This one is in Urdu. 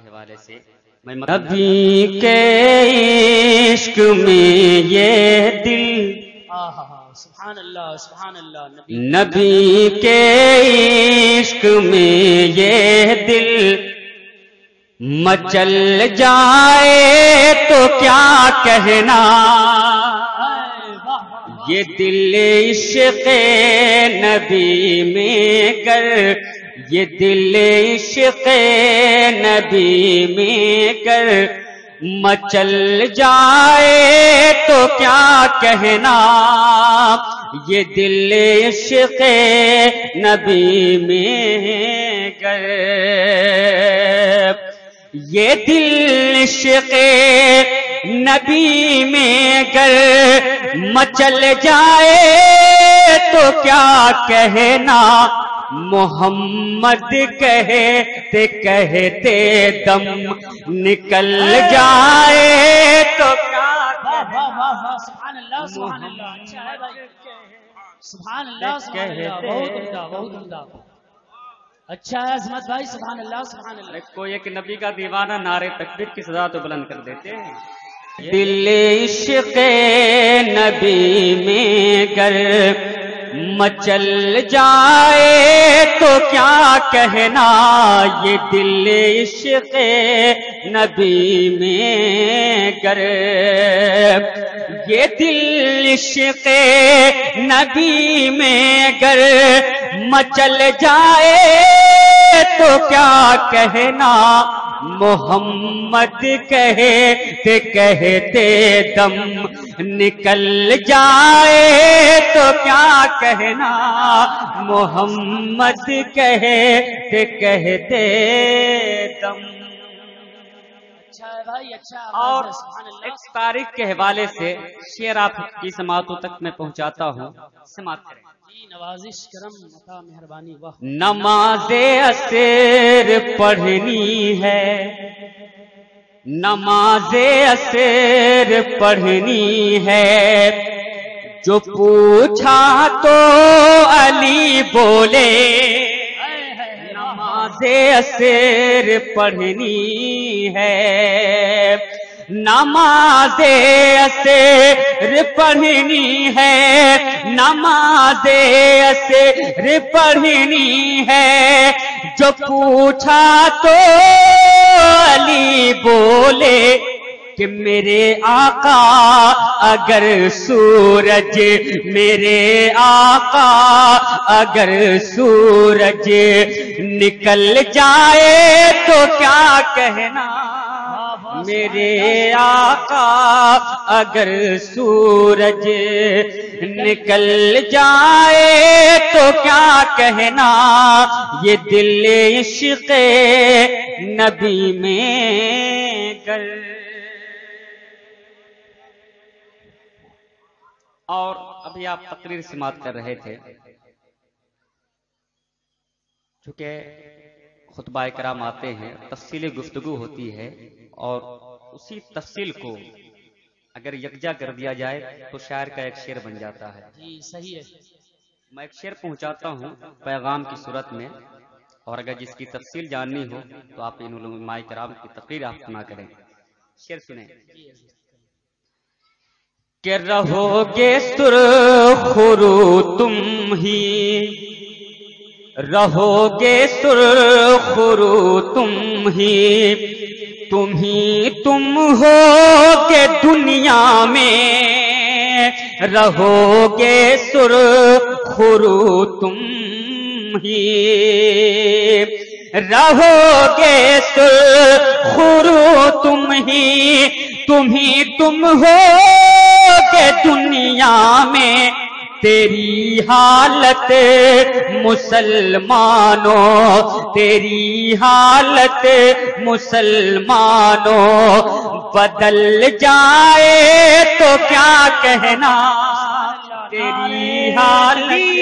حوالے سے نبی کے عشق میں یہ دل، سبحان اللہ سبحان اللہ، نبی کے عشق میں یہ دل مچل جائے تو کیا کہنا، یہ دل عشق نبی میں گر، یہ دل عشق نبی میں گر مچل جائے تو کیا کہنا، یہ دل عشق نبی میں گر، یہ دل عشق نبی میں گر مچل جائے تو کیا کہنا، محمد کہتے کہتے دم نکل جائے تو کیا کہنا، سبحان اللہ سبحان اللہ، اچھا ہے بھائی، سبحان اللہ سبحان اللہ، بہت عمدہ بہت عمدہ، اچھا ہے عظمت بھائی، سبحان اللہ سبحان اللہ۔ کوئی ایک نبی کا دیوانہ نعرے تکبیر کی صدا تو بلند کر دیتے ہیں۔ دل عشق نبی میں گر مچل جائے تو کیا کہنا، یہ دل عشق نبی میں گر، یہ دل عشق نبی میں گر مچل جائے تو کیا کہنا، محمد کہتے کہتے دم نکل جائے تو کیا کہنا، محمد کہتے کہتے دم۔ اچھا ہے بھائی، اچھا ہے، اور سبحان اللہ۔ ایک تاریخ کے حوالے سے شعر آپ کی سماعتوں تک میں پہنچاتا ہوں، سماعت کریں۔ نوازش کرم عطا مہربانی واہ۔ نماز عصر پڑھنی ہے، نماز عصر پڑھنی ہے، جو پوچھا تو علی بولے، نماز عصر پڑھنی ہے، نماز عصر پڑھنی ہے، نماز عصر پڑھنی ہے، جو پوچھا تو علی بولے کہ میرے آقا اگر سورج، میرے آقا اگر سورج نکل جائے تو کیا کہنا، میرے آقا اگر سورج نکل جائے تو کیا کہنا، یہ دل عشق نبی میں گر۔ اور ابھی آپ تقریر سماعت کر رہے تھے، چونکہ خطبہ کرام آتے ہیں، تفصیلی گفتگو ہوتی ہے، اور اسی تفصیل کو اگر یکجا کر دیا جائے تو شاعر کا ایک شعر بن جاتا ہے۔ جی صحیح ہے، میں ایک شعر پہنچاتا ہوں پیغام کی صورت میں، اور اگر جس کی تفصیل جاننی ہو تو آپ ان علماء کرام کی تقریر آپ سنا کریں۔ شعر سنیں کہ رہو گے سرخ رو تم ہی، رہو گے سرخ رو تم ہی، تم ہی تم ہو گے دنیا میں، رہو گے سرخ رو تم ہی، رہو گے سرخ رو تم ہی، تم ہی تم ہو گے دنیا میں، تیری حالت مسلمانوں، تیری حالت مسلمانوں بدل جائے تو کیا کہنا، تیری حالت